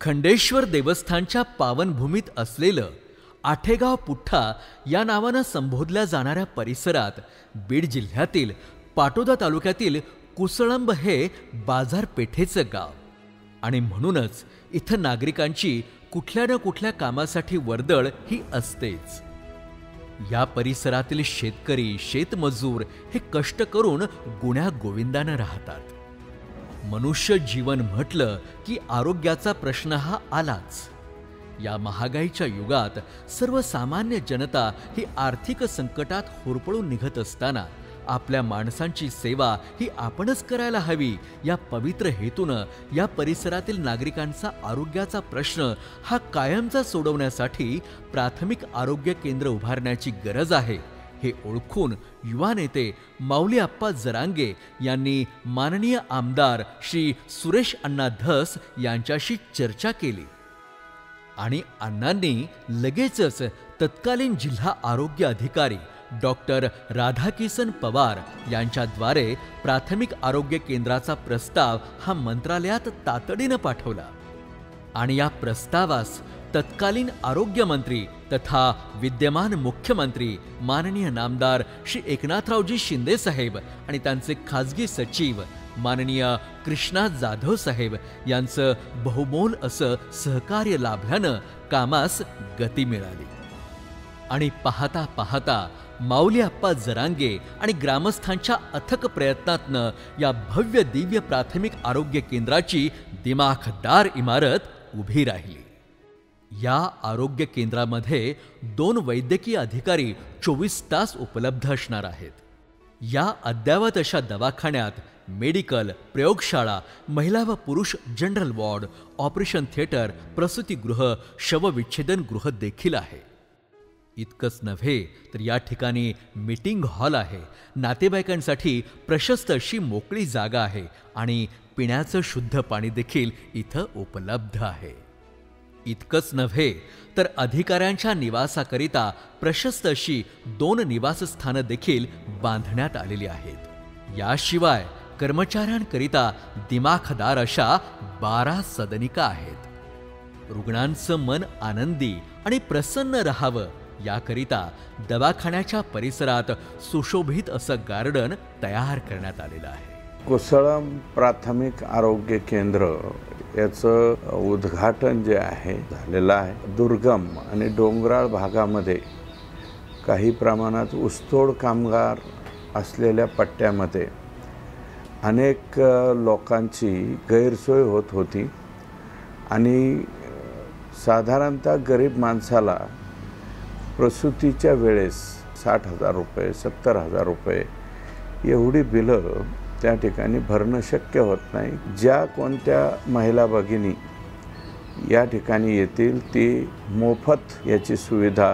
खंडेश्वर देवस्थानच्या पावनभूमीत असलेलं आठेगाव पुठ्ठा या नावानं संबोधल्या जाणाऱ्या परिसरात बीड जिल्ह्यातील पाटोदा तालुक्यातील कुसळंब हे बाजारपेठेचं गाव आणि म्हणूनच इथं नागरिकांची कुठल्या न कुठल्या कामासाठी वर्दळ ही असतेच। या परिसरातील शेतकरी शेतमजूर हे कष्ट करून गुण्या गोविंदानं राहतात। मनुष्य जीवन म्हटलं की आरोग्याचा प्रश्न हा आलाच। या महागाईच्या युगात सर्वसामान्य जनता ही आर्थिक संकटात होरपळून निघत असताना आपल्या माणसांची सेवा ही आपणच करायला हवी या पवित्र हेतूनं या परिसरातील नागरिकांचा आरोग्याचा प्रश्न हा कायमचा सोडवण्यासाठी प्राथमिक आरोग्य केंद्र उभारण्याची गरज आहे हे ओळखून युवा नेते माऊली आप्पा जरांगे यांनी माननीय आमदार श्री सुरेश अण्णा धस यांच्याशी चर्चा केली आणि अण्णांनी लगेचच तत्कालीन जिल्हा आरोग्य अधिकारी डॉक्टर राधाकिसन पवार यांच्याद्वारे प्राथमिक आरोग्य केंद्राचा प्रस्ताव हा मंत्रालयात तातडीनं पाठवला आणि या प्रस्तावास तत्कालीन आरोग्य मंत्री तथा विद्यमान मुख्यमंत्री माननीय नामदार श्री एकनाथरावजी शिंदे साहेब आणि त्यांचे खाजगी सचिव माननीय कृष्णा जाधव साहेब यांचं बहुमोल असं सहकार्य लाभल्यानं कामास गती मिळाली आणि पाहता पाहता माऊली आप्पा जरांगे आणि ग्रामस्थांच्या अथक प्रयत्नातनं या भव्य दिव्य प्राथमिक आरोग्य केंद्राची दिमाखदार इमारत उभी राहिली। या आरोग्य केंद्रामध्ये 2 वैद्यकीय अधिकारी 24 तास उपलब्ध असणार आहेत। या अद्ययावत अशा दवाखान्यात मेडिकल, प्रयोगशाळा, महिला व पुरुष जनरल वॉर्ड, ऑपरेशन थिएटर, प्रसूतीगृह, शवविच्छेदन गृह देखील आहे। इतकंच नव्हे तर या ठिकाणी मीटिंग हॉल आहे, नातेवाईकांसाठी प्रशस्त अशी मोकळी जागा आहे आणि पिण्याचं शुद्ध पाणी देखील इथं उपलब्ध आहे। इतकंच नव्हे तर अधिकाऱ्यांच्या निवासाकरिता प्रशस्त अशी 2 निवासस्थानं देखील बांधण्यात आलेली आहेत। याशिवाय कर्मचाऱ्यांकरिता दिमाखदार अशा 12 सदनिका आहेत। रुग्णांचं मन आनंदी आणि प्रसन्न राहावं याकरिता दवाखान्याच्या परिसरात सुशोभित असं गार्डन तयार करण्यात आलेलं आहे। कुसळंब प्राथमिक आरोग्य केंद्र याचं उद्घाटन जे आहे झालेलं आहे। दुर्गम आणि डोंगराळ भागामध्ये काही प्रमाणात ऊसतोड कामगार असलेल्या पट्ट्यामध्ये अनेक लोकांची गैरसोय होत होती आणि साधारणतः गरीब माणसाला प्रसूतीच्या वेळेस 60,000 रुपये 70,000 रुपये एवढी बिलं त्या ठिकाणी भरणं शक्य होत नाही। ज्या कोणत्या महिला भगिनी या ठिकाणी येतील ती मोफत याची सुविधा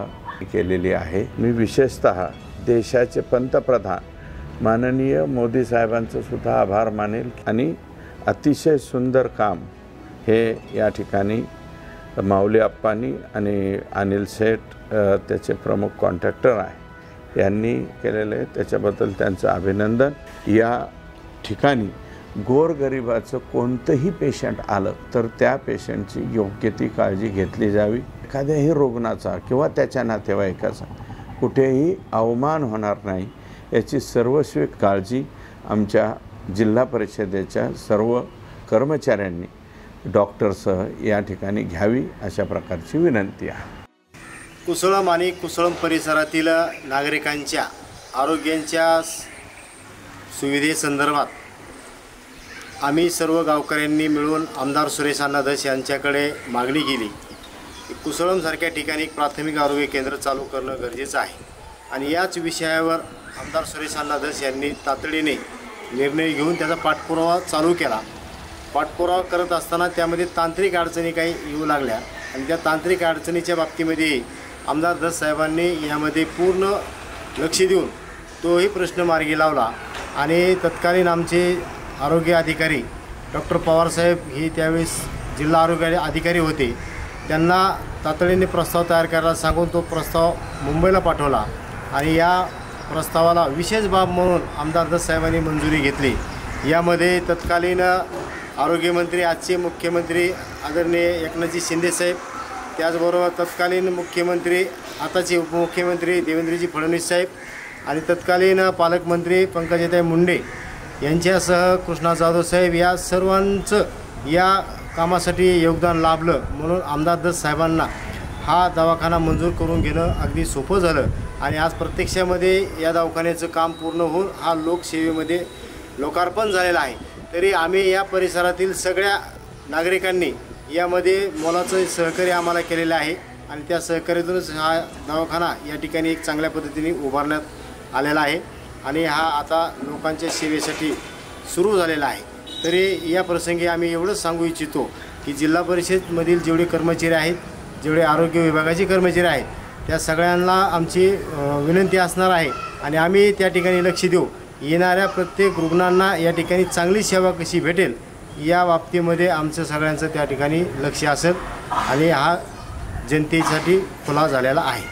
केलेली आहे। मी विशेषतः देशाचे पंतप्रधान माननीय मोदी साहेबांचं सुद्धा आभार मानेल आणि अतिशय सुंदर काम हे या ठिकाणी माऊली आप्पांनी आणि अनिल सेठ त्याचे प्रमुख कॉन्ट्रॅक्टर आहे यांनी केलेले आहे, त्याच्याबद्दल त्यांचं अभिनंदन। या ठिकाणी गोरगरिबाचं कोणतंही पेशंट आलं तर त्या पेशंटची योग्य ती काळजी घेतली जावी। एखाद्याही रुग्णाचा किंवा त्याच्या नातेवाईकाचा कुठेही अवमान होणार नाही याची सर्वस्वी काळजी आमच्या जिल्हा परिषदेच्या सर्व कर्मचाऱ्यांनी डॉक्टरसह या ठिकाणी घ्यावी अशा प्रकारची विनंती आहे। कुसळंब आणि कुसळंब परिसरातील नागरिकांच्या आरोग्यांच्या सुविधेसंदर्भात आम्ही सर्व गावकऱ्यांनी मिळून आमदार सुरेश अण्णा धस यांच्याकडे मागणी केली की कुसळंबसारख्या ठिकाणी एक प्राथमिक आरोग्य केंद्र चालू करणं गरजेचं आहे आणि याच विषयावर आमदार सुरेश अण्णा धस यांनी तातडीने निर्णय घेऊन त्याचा पाठपुरावा चालू केला। पाठपुरावा करत असताना त्यामध्ये तांत्रिक अडचणी काही येऊ लागल्या आणि त्या तांत्रिक अडचणीच्या बाबतीमध्ये आमदार धस साहेबांनी यामध्ये पूर्ण लक्ष देऊन तोही प्रश्न मार्गी लावला आणि तत्कालीन आमचे आरोग्य अधिकारी डॉक्टर पवारसाहेब हे त्यावेळेस जिल्हा आरोग्य अधिकारी होते, त्यांना तातडीने प्रस्ताव तयार करायला सांगून तो प्रस्ताव मुंबईला पाठवला आणि या प्रस्तावाला विशेष बाब म्हणून आमदार धस साहेबांनी मंजुरी घेतली। यामध्ये तत्कालीन आरोग्यमंत्री आजचे मुख्यमंत्री आदरणीय एकनाथजी शिंदेसाहेब, त्याचबरोबर तत्कालीन मुख्यमंत्री आताचे उपमुख्यमंत्री देवेंद्रजी फडणवीस साहेब आणि तत्कालीन पालकमंत्री पंकजाताई मुंडे यांच्यासह कृष्णा जाधव साहेब या सर्वांचं या कामासाठी योगदान लाभलं. म्हणून आमदार दत्त साहेबांना हा दवाखाना मंजूर करून घेणं अगदी सोपं झालं आणि आज प्रत्यक्षामध्ये या दवाखान्याचं काम पूर्ण होऊन हा लोकसेवेमध्ये लोकार्पण झालेला आहे. तरी आम्ही या परिसरातील सगळ्या नागरिकांनी यामध्ये मोलाचं सहकार्य आम्हाला केलेलं आहे आणि त्या सहकार्यातूनच हा दवाखाना या ठिकाणी एक चांगल्या पद्धतीने उभारण्यात आलेला आहे आणि हा आता लोकांच्या सेवेसाठी सुरू झालेला आहे. तरी या प्रसंगी आम्ही एवढंच सांगू इच्छितो की जिल्हा परिषदमधील जेवढे कर्मचारी आहेत, जेवढे आरोग्य विभागाचे कर्मचारी आहेत, त्या सगळ्यांना आमची विनंती असणार आहे आणि आम्ही त्या ठिकाणी लक्ष देऊ. येणाऱ्या प्रत्येक रुग्णांना या ठिकाणी चांगली सेवा कशी भेटेल या बाबतीमध्ये आमचं सगळ्यांचं त्या ठिकाणी लक्ष असेल आणि हा जनतेसाठी खुला झालेला आहे.